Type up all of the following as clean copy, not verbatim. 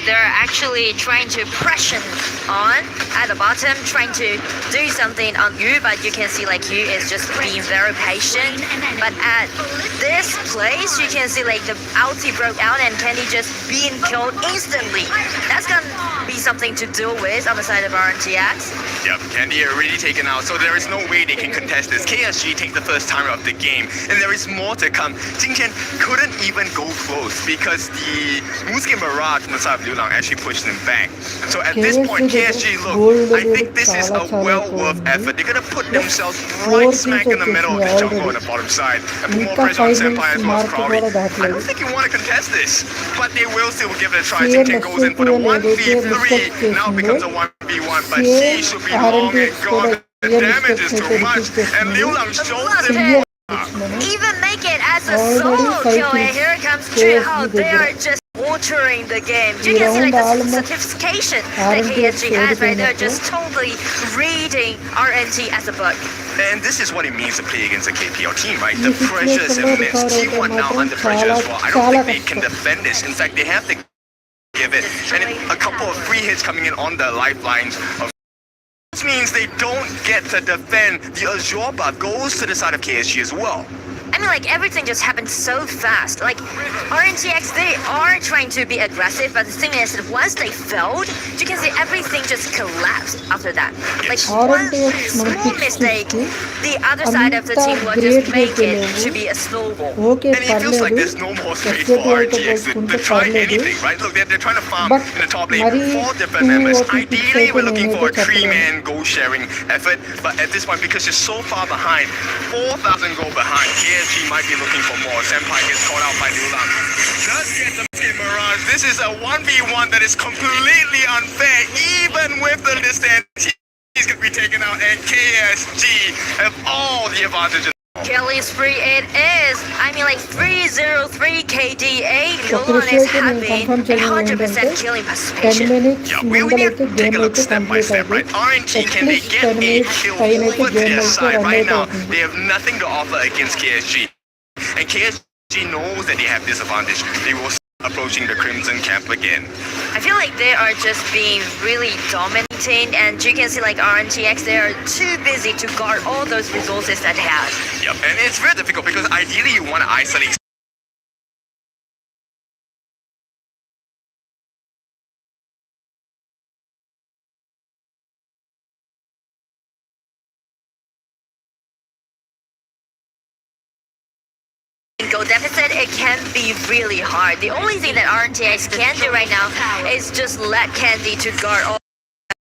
they're actually trying to pressure on at the bottom, trying to do something on Yu, but you can see like Yu is just being very patient. But at this place, you can see like the ulti broke out and Candy just being killed instantly. That's gonna be something to deal with on the side of RNTX. Yep, Candy already taken out, so there is no way they can contest this. KSG take the first timer of the game, and there is more to come. Jingqian couldn't even go close because the Moonscape Mirage on the side of Liu Lang actually pushed him back. So at this point, KSG, look, I think this is a well worth effort. They're gonna put themselves right smack in the middle of the jungle on the bottom side and put more pressure on Senpai as well as Crowley. I don't think you want to contest this, but they will still give it a try. Jingqian goes in for the 1v3, now becomes a 1v1, but she should be long and gone. The damage is too much, and Liu Lang shows him. Even make it as a solo kill, and here comes Zhihao. They are just altering the game. You can see like the certification that KSG has right there, just totally reading RNT as a book. And this is what it means to play against a KPL team, right? The pressure is immense. T1 now under pressure as well. I don't think they can defend this. In fact, they have to give it. And a couple of free hits coming in on the lifelines of. This means they don't get to defend. The Azure buff goes to the side of KSG as well. I mean, like, everything just happened so fast. Like, RNTX, they are trying to be aggressive, but the thing is that once they failed, you can see everything just collapsed after that. Like, one small mistake, the other side of the team will just make it to be a snowball. And it feels like there's no more space for RNTX to try anything, right? Look, they're trying to farm in the top lane 4 different members. Ideally, we're looking for a 3-man goal sharing effort, but at this point, because you're so far behind, 4,000 gold behind, KSG might be looking for more. Senpai gets caught out by Liu Lang. Does get the Moonscape Mirage. This is a 1v1 that is completely unfair, even with the distance. He's going to be taken out, and KSG have all the advantages. Killing spree it is. I mean, like 303 KDA. Liu Lang is having 100% killing participation. Yeah, we need to take a look step by step, right? RNT, can they get a kill over their side? Right now, they have nothing to offer against KSG. And KSG knows that they have this advantage. They will start approaching the Crimson camp again. I feel like they are just being really dominating, and you can see like RNTX, they are too busy to guard all those resources that they have. Yep, and it's very difficult because ideally you want to isolate Goal deficit, it can be really hard. The only thing that RNTX can do right now is just let Candy to guard all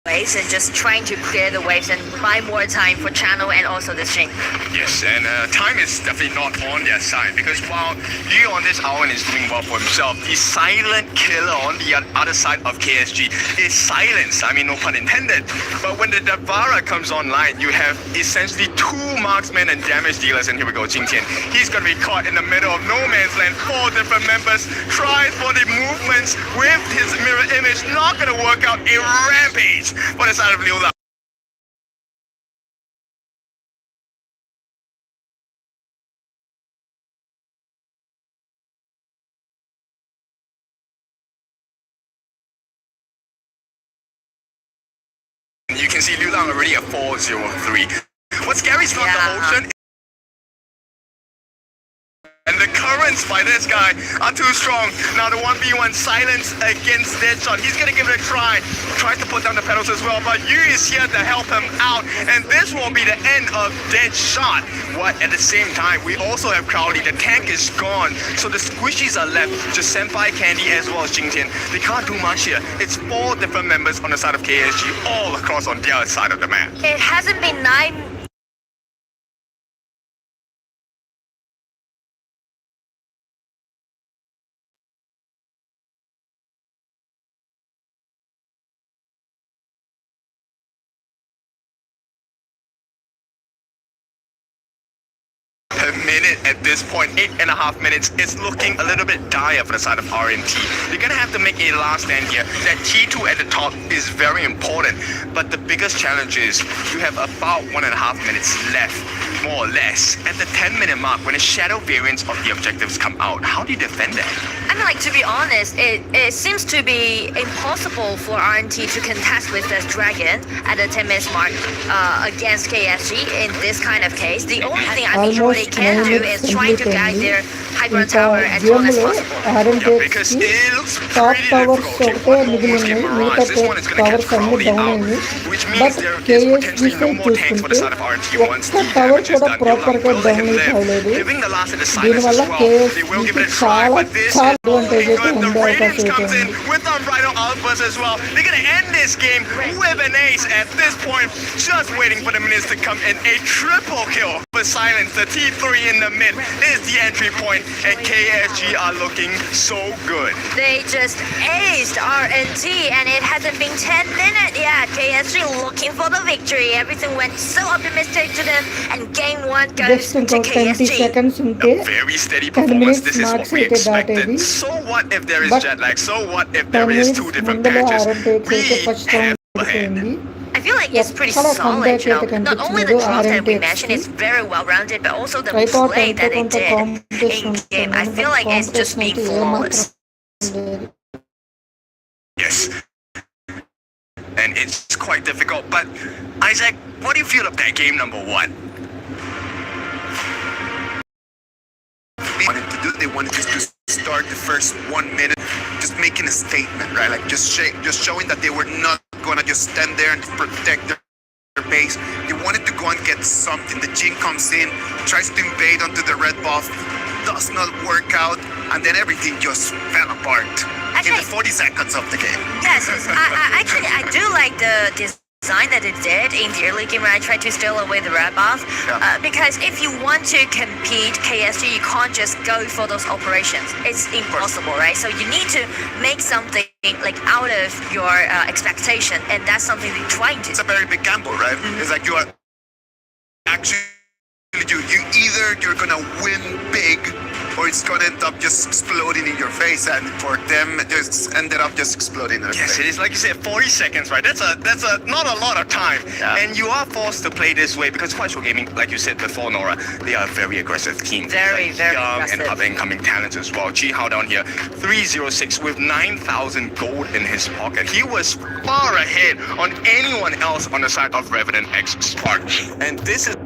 waves and just trying to clear the waves and buy more time for Channel and also the Shin. Yes, and time is definitely not on their side because while Yu on this Owen is doing well for himself, the silent killer on the other side of KSG is silenced. I mean, no pun intended. But when the Davara comes online, you have essentially 2 marksmen and damage dealers, and here we go, Jingqian. He's going to be caught in the middle of no man's land. 4 different members try for the movements with his mirror image. Not going to work out. A rampage for the side of Liu Lang. You can see Liu Lang already at 4-0-3. What's scary is not the ocean. And the currents by this guy are too strong. Now the 1v1 silence against Deadshot. He's gonna give it a try. Tries to put down the pedals as well, but Yu is here to help him out. And this will be the end of Deadshot. What? At the same time, we also have Crowley. The tank is gone. So the squishies are left. Just Senpai, Candy, as well as Jingqian. They can't do much here. It's 4 different members on the side of KSG, all across on the other side of the map. It hasn't been 9 a minute at this point, 8.5 minutes. It's looking a little bit dire for the side of RNT. You're gonna have to make a last stand here. That T2 at the top is very important, but the biggest challenge is you have about 1.5 minutes left. more or less. At the 10-minute mark, when the shadow variants of the objectives come out, how do you defend that? I mean, like, to be honest, it seems to be impossible for RNT to contest with this dragon at the 10 minutes mark against KSG in this kind of case. The only thing I think what they can do is trying to guide their high ground tower as long as possible. Yeah, because it looks pretty difficult. This one is going to get Crowley out, which means there is potentially no more tanks for the side of RNT once the damage is done. Will let him live. Giving the last of the silence as well. They will give it a try, but this is only good. The Radiance comes in with Unbridled Outburst as well. They're going to end this game with an ace at this point. Just waiting for the minutes to come in. A triple kill for Silence. The T3 in the mid is the entry point, and KSG are looking so good. They just aced RNT, and it hasn't been 10 minutes yet. KSG looking for the victory. Everything went so optimistic to them, and game 1 goes Just to ఇంకో 20 KSG. seconds ఉంటే A very steady 10 performance. minutes This is what marks we అయితే expected. దాటేది. So what if there is But jet lag? So what if 10 there is minutes 2 different ముందర patches? RNT We అయితే first have round a hand. అయిపోయింది. I feel like it's pretty ఎక్కడ solid, comeback you know. అయితే Not only the కనిపించలేదు draft that we RNT mentioned is very well rounded, but also the I thought play ఎంతో that they కొంత did competition in game. I feel like it's just being flawless. లేదు. Yes. And it's quite difficult. But Isaac, what do you feel of that game number 1? They wanted to do. They wanted just to start the first 1 minute, just making a statement, right? Like just showing that they were not gonna just stand there and protect their base. They wanted to go and get something. The Jin comes in, tries to invade onto the red buff, does not work out, and then everything just fell apart in Actually- the 40 seconds of the game. Yes, actually, I do like the design that it did in the early game where I tried to steal away the red buff. Yeah. Because if you want to compete KSG, you can't just go for those operations. It's impossible, right? So you need to make something like out of your expectation, and that's something they're trying to. It's a very big gamble, right? It's like you are actually you either you're gonna win big or it's gonna end up just exploding in your face, and for them it just ended up just exploding in their Yes, face. it is like you said, 40 seconds, right? That's a not a lot of time. Yeah. And you are forced to play this way because Quaishou Gaming, like you said before, Nora, they are a very aggressive team. Very, Like very young aggressive. and up and coming talents as well. Ji Hao down here, 306 with 9,000 gold in his pocket. He was far ahead on anyone else on the side of Revenant X Spark. And this is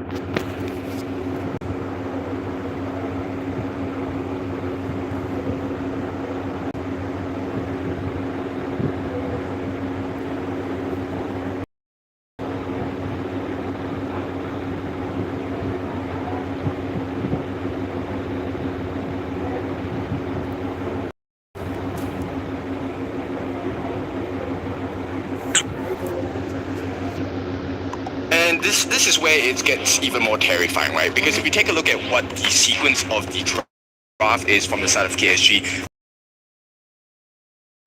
And this is where it gets even more terrifying, right? Because if you take a look at what the sequence of the draft is from the side of KSG,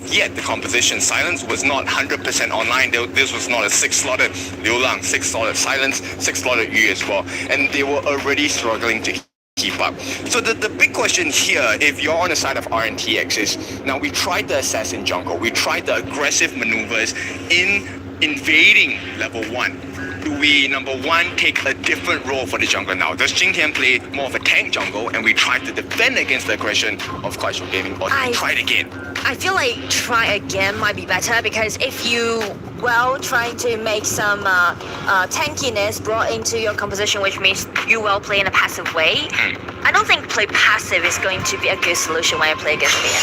yet the composition Silence was not 100% online. This was not a 6-slotted Liu Lang, 6-slotted Silence, 6-slotted Yu as well. And they were already struggling to keep up. So the big question here, if you're on the side of RNTX, is now we tried the assassin jungle, we tried the aggressive maneuvers in invading level 1. Do we, number 1, take a different role for the jungle now? Does Jing Tian play more of a tank jungle and we try to defend against the aggression of Quaishou Gaming, or do we try it again? I feel like try again might be better, because if you trying to make some tankiness brought into your composition, which means you will play in a passive way, I don't think play passive is going to be a good solution when I play against me.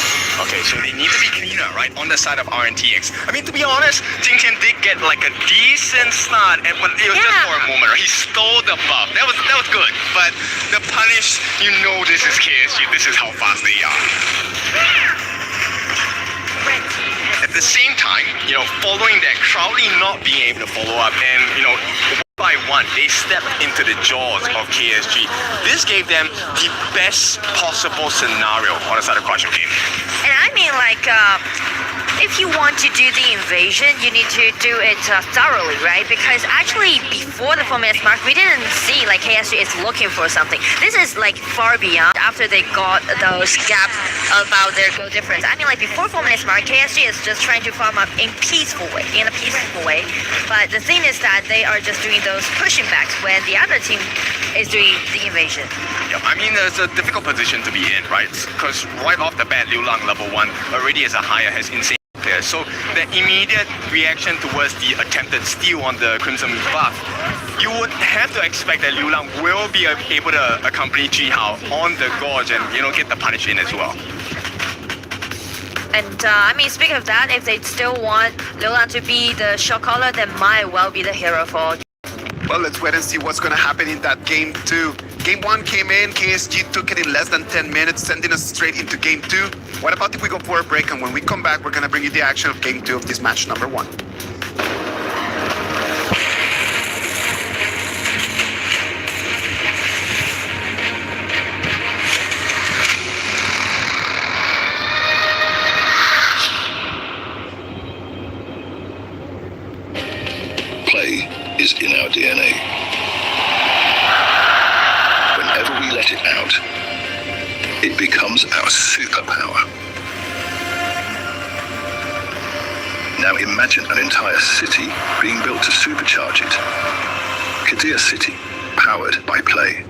Okay, so they need to be cleaner, right, on the side of RNTX. I mean, to be honest, Jing Tian did get like a decent start, and but it was just for a moment, right? He stole the buff. That was good, but the punish, you know, this is KSG. This is how fast they are. At the same time, you know, following that, Crowley not being able to follow up, and you know, by one, they stepped into the jaws of KSG. This gave them the best possible scenario on the side of Quaishou Gaming. And I mean, like, if you want to do the invasion, you need to do it thoroughly, right? Because actually, before the 4 minutes mark, we didn't see like KSG is looking for something. This is like far beyond after they got those gaps about their goal difference. I mean, like before 4 minutes mark, KSG is just trying to farm up in a peaceful way. But the thing is that they are just doing those pushing backs when the other team is doing the invasion. Yeah, I mean, it's a difficult position to be in, right? Because right off the bat, Liu Lang level 1 already as a higher has insane players. So the immediate reaction towards the attempted steal on the Crimson buff, you would have to expect that Liu Lang will be able to accompany Ji Hao on the gorge and, you know, get the punish in as well. And I mean, speaking of that, if they still want Liu Lang to be the shot caller, then might well be the hero for. Well, let's wait and see what's going to happen in that game 2. Game 1 came in, KSG took it in less than 10 minutes, sending us straight into game 2. What about if we go for a break, and when we come back, we're going to bring you the action of game 2 of this match number 1. Play is in our DNA. Whenever we let it out, it becomes our superpower. Now imagine an entire city being built to supercharge it. Kadir City, powered by Play.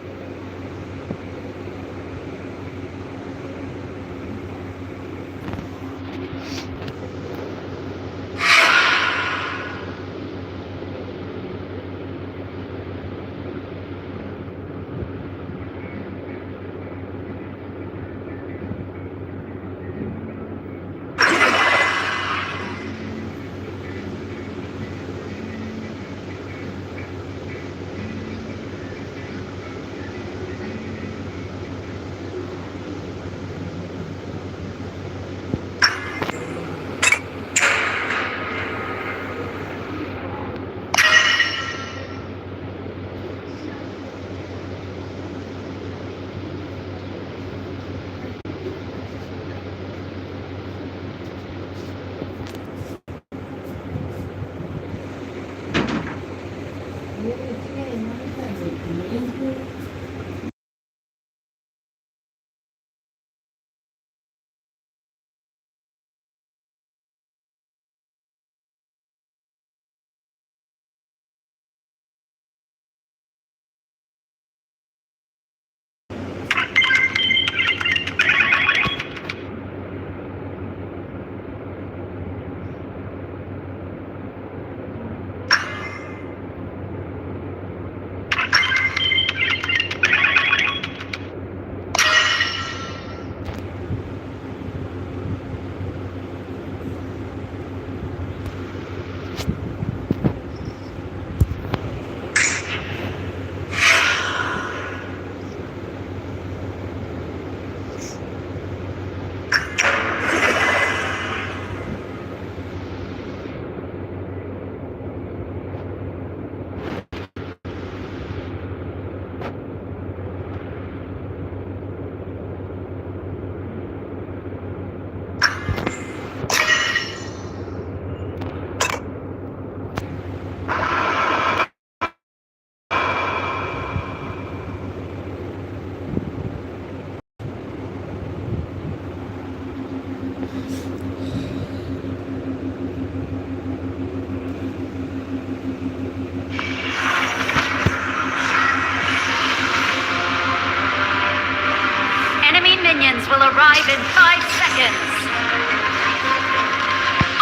Will arrive in 5 seconds.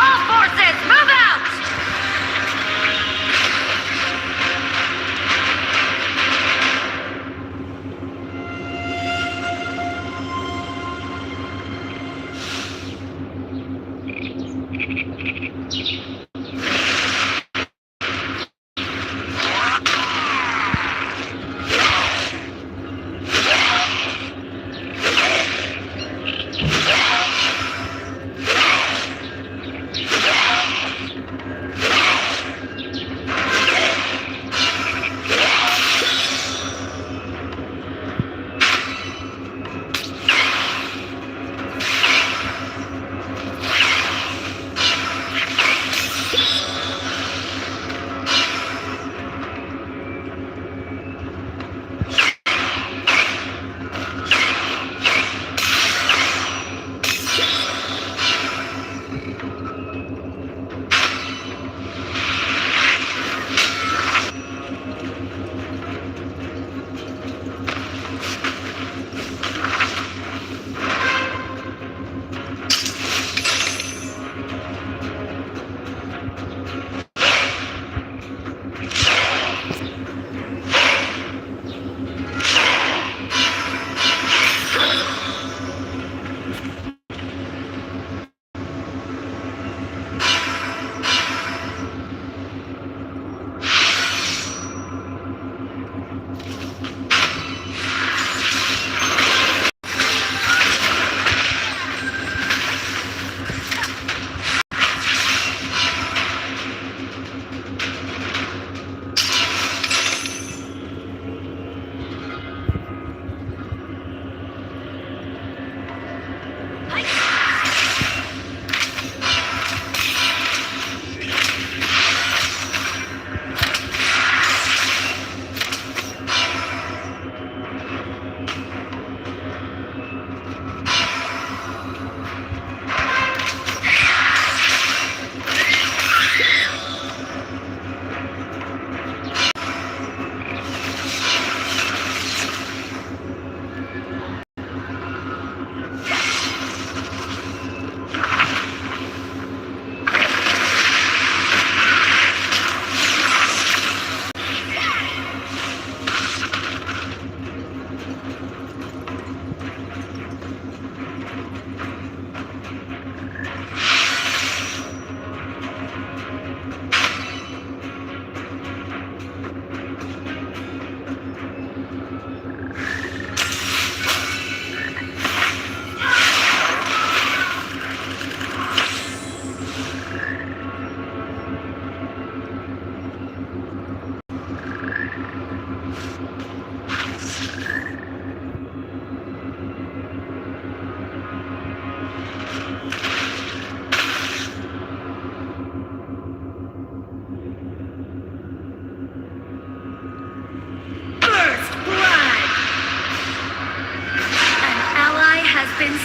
All forces, move out!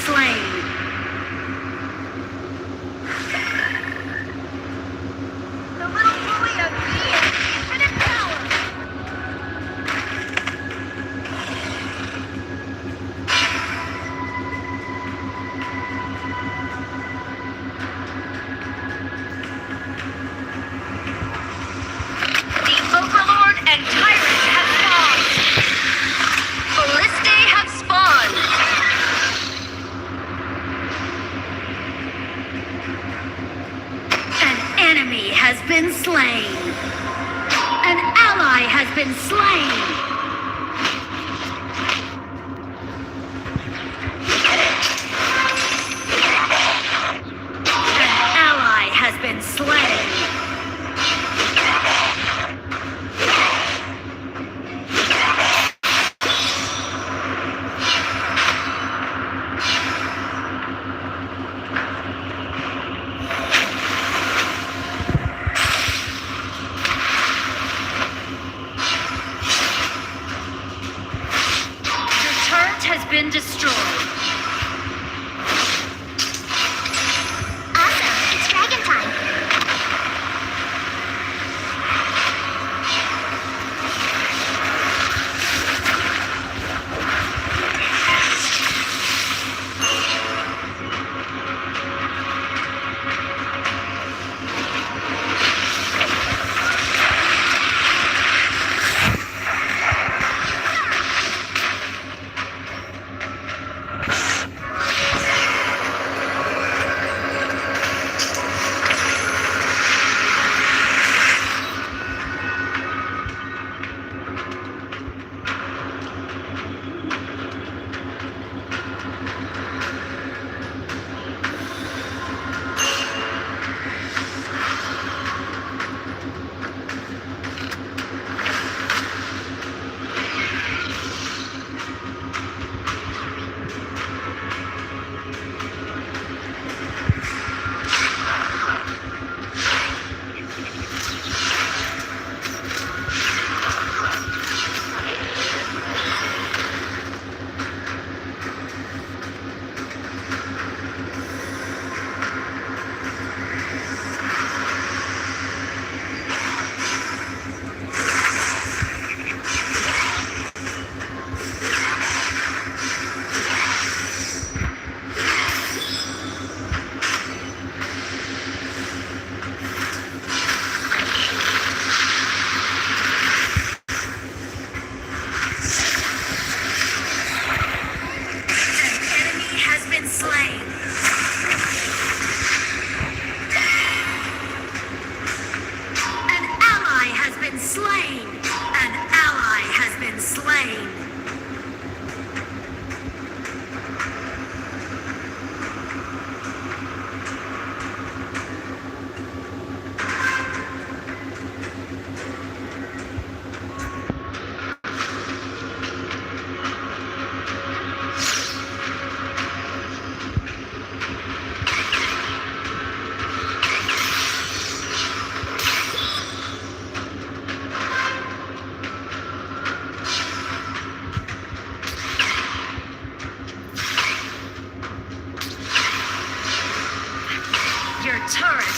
slain. The little bully of infinite power. The Overlord and Tyrant have spawned. Ballistae have spawned. An enemy has been slain. An ally has been slain. An ally has been slain. Your turret has been destroyed. Awesome, it's dragon time.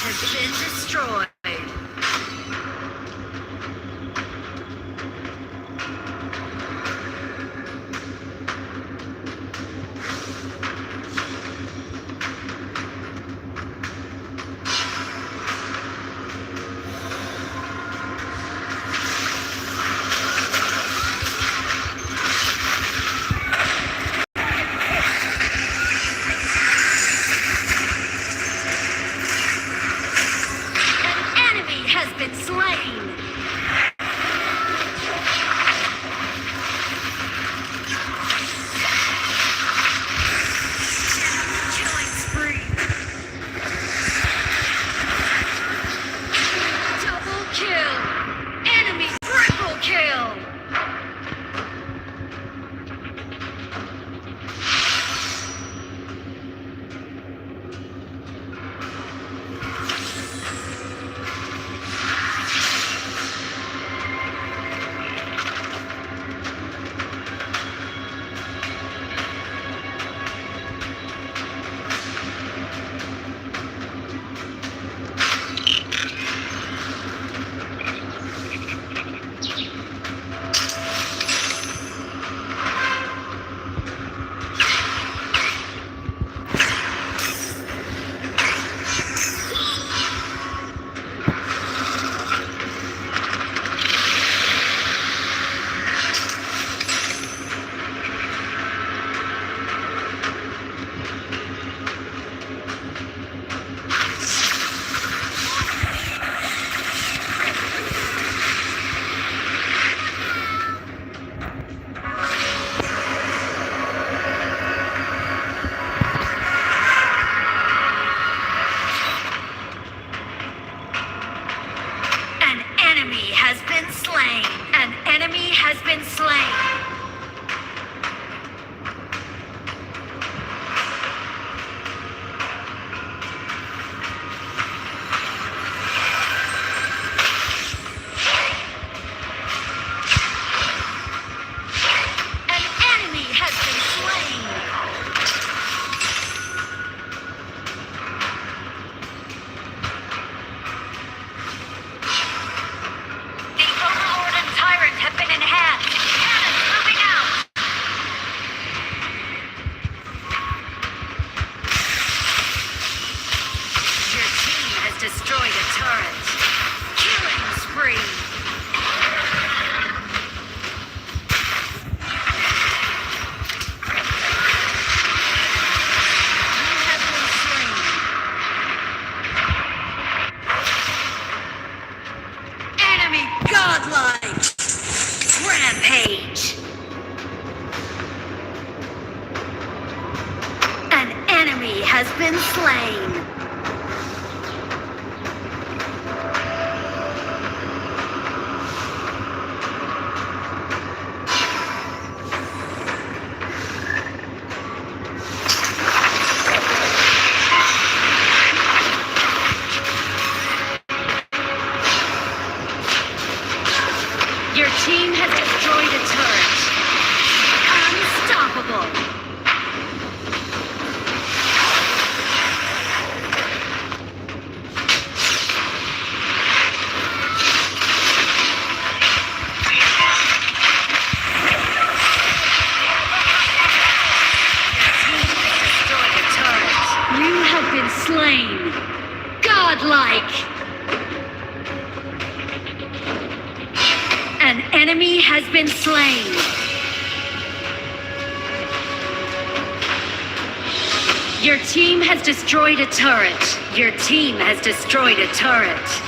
has been destroyed. enemy has been slain. An enemy has been slain. An enemy has been slain. The Overlord and Tyrant have been enhanced. Cannons moving out. Your team has destroyed a turret. Killing spree. You have been slain. Enemy godlike. Rampage. An enemy has been slain. Your team has destroyed a turret. Unstoppable. You have been slain. Godlike. An enemy has been slain. Your team has destroyed a turret. Your team has destroyed a turret.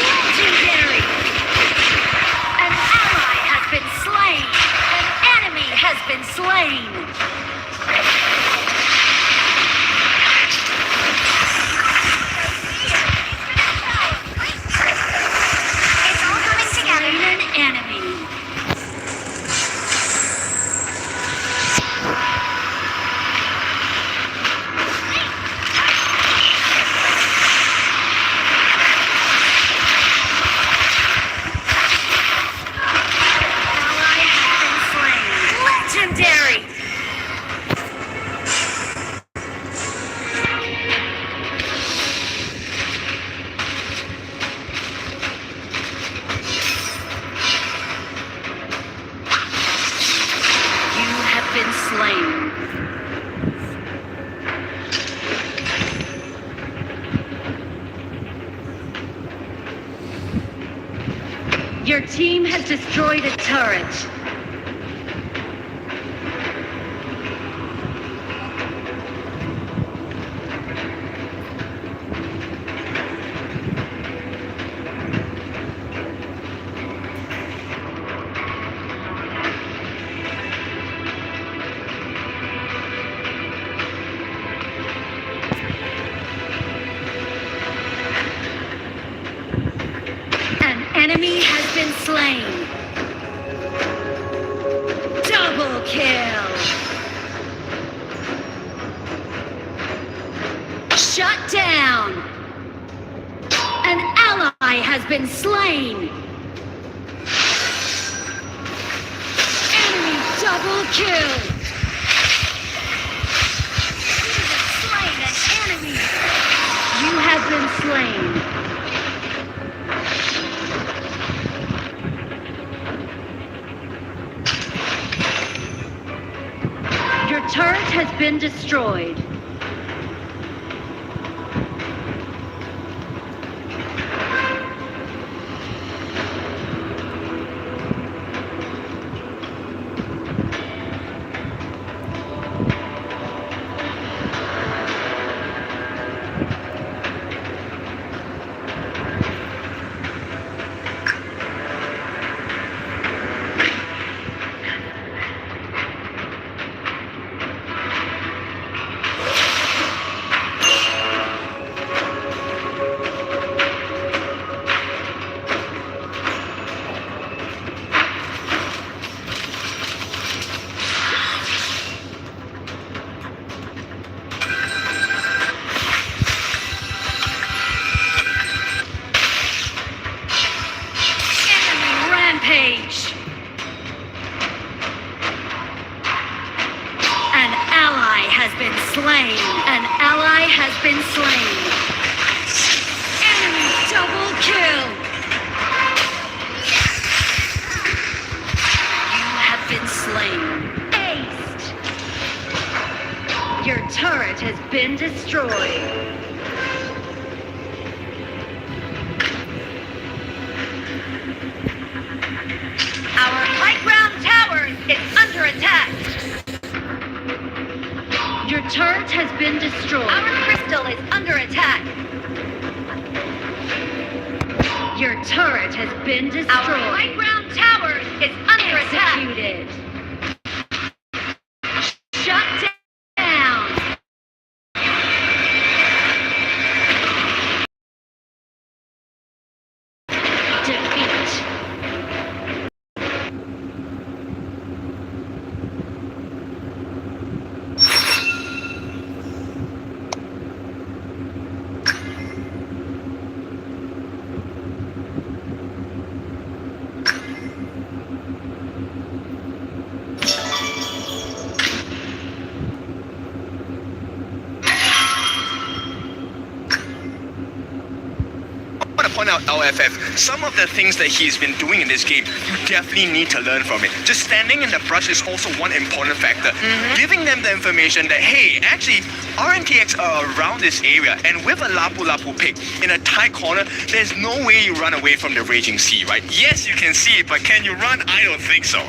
Legendary. An ally has been slain. An enemy has been slain. It's all coming together. Slain an enemy. Ally has been slain. Legendary. You have been slain. Your team has destroyed a turret. An enemy has been slain. Double kill. Shut down. An ally has been slain. Enemy double kill. You have slain an enemy. You have been slain. Your turret has been destroyed. has been slain. Enemy double kill. You have been slain. Aced. Your turret has been destroyed. Our high ground tower is under attack. Your turret has been destroyed. Our crystal is under attack. Your turret has been destroyed. Our high ground tower is under attack. Shut down. Defeat. I want to point out LFF, some of the things that he's been doing in this game, you definitely need to learn from it. Just standing in the brush is also one important factor. Giving them the information that, hey, actually, RNTX are around this area, and with a Lapu Lapu pick in a tight corner, there's no way you run away from the Raging Sea, right? Yes, you can see it, but can you run? I don't think so.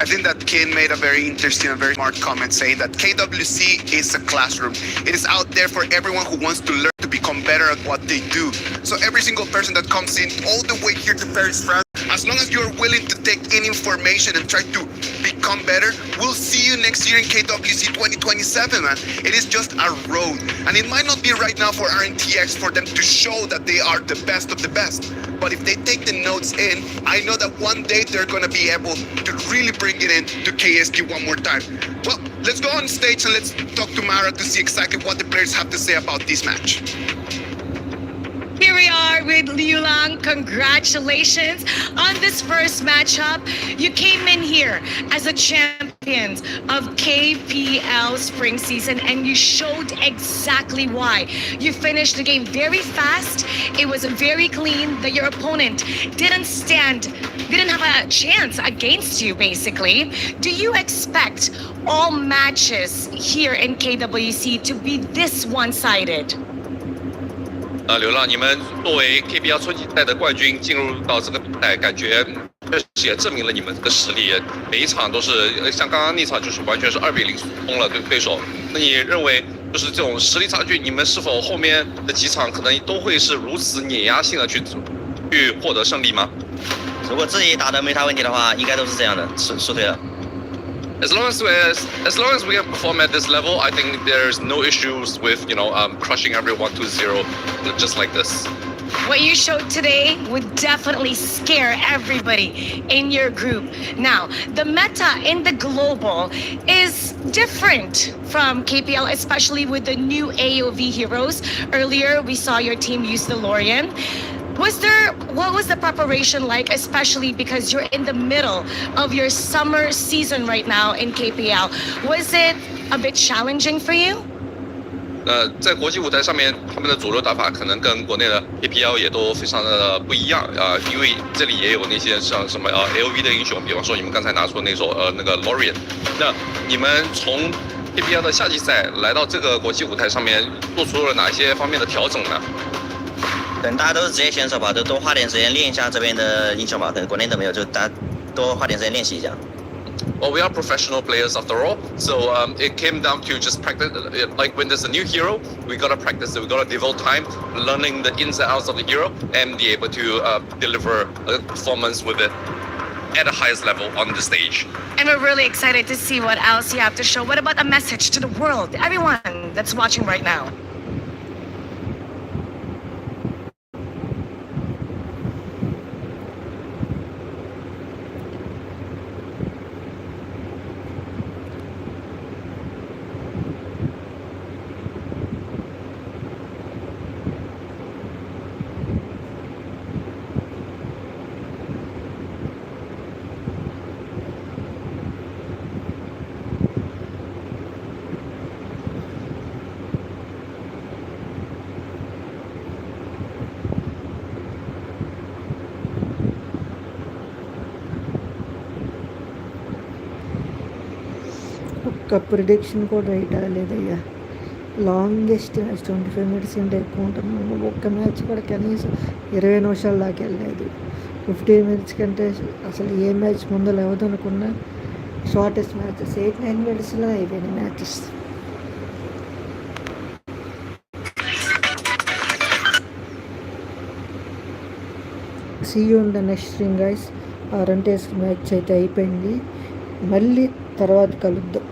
I think that Ken made a very interesting and very smart comment saying that KWC is a classroom. It is out there for everyone who wants to learn to become better at what they do. So every single person that comes in all the way here to Paris, France, as long as you're willing to take in information and try to become better, we'll see you next year in KWC 2027, man. It is just a road. And it might not be right now for RNTX for them to show that they are the best of the best. But if they take the notes in, I know that one day they're going to be able to really bring it in to KSG one more time. Well, let's go on stage and let's talk to Mara to see exactly what the players have to say about this match. Here we are with Liu Lang. Congratulations on this first matchup. You came in here as a champion of KPL spring season and you showed exactly why. You finished the game very fast. It was very clean that your opponent didn't have a chance against you, basically. Do you expect all matches here in KWC to be this one-sided? 流浪，你们作为 KPL 春季赛的冠军进入到这个比赛，感觉确实也证明了你们的实力。每一场都是像刚刚那场就是完全是2-0输空了对手。那你认为就是这种实力差距，你们是否后面的几场可能都会是如此碾压性的去获得胜利吗？如果自己打的没啥问题的话，应该都是这样的，输对了。 As long as we can perform at this level, I think there's no issues with crushing everyone 2-0 just like this. What you showed today would definitely scare everybody in your group. Now, the meta in the global is different from KPL, especially with the new AOV heroes. Earlier, we saw your team use the Lorien. What was the preparation like, especially because you're in the middle of your summer season right now in KPL? Was it a bit challenging for you? 在国际舞台上面，他们的主流打法可能跟国内的 KPL 也都非常的不一样因为这里也有那些像什么LV 的英雄，比方说你们刚才拿出那首那个 Lorien。那你们从 KPL 的夏季赛来到这个国际舞台上面，做出了哪些方面的调整呢？ 可能大家都是职业选手吧，就多花点时间练一下这边的英雄吧。可能国内都没有，就大家多花点时间练习一下。Well, we are professional players after all, so it came down to just practice. Like when there's a new hero, we gotta practice it. We gotta devote time learning the ins and outs of the hero and be able to deliver a performance with it at the highest level on the stage. And we're really excited to see what else you have to show. What about a message to the world, everyone that's watching right now? ఒక్క prediction కూడా right అవ్వలేదయ్యా. Longest match 25 minutes అంటే ఎక్కువ ఉంటున్నాము. ఒక్క match కూడా కనీసం 20 నిమిషాల దాకా వెళ్ళలేదు. 15 minutes కంటే అసలు ఏ మ్యాచ్ ముందు లేవదనుకున్నా షార్టెస్ట్ మ్యాచెస్ 8-9 minutesలో అయిపోయినాయి matches. See you in the next stream guys. ఆ 2 మ్యాచ్ అయితే అయిపోయింది. మళ్ళీ తర్వాత కలుద్దాం.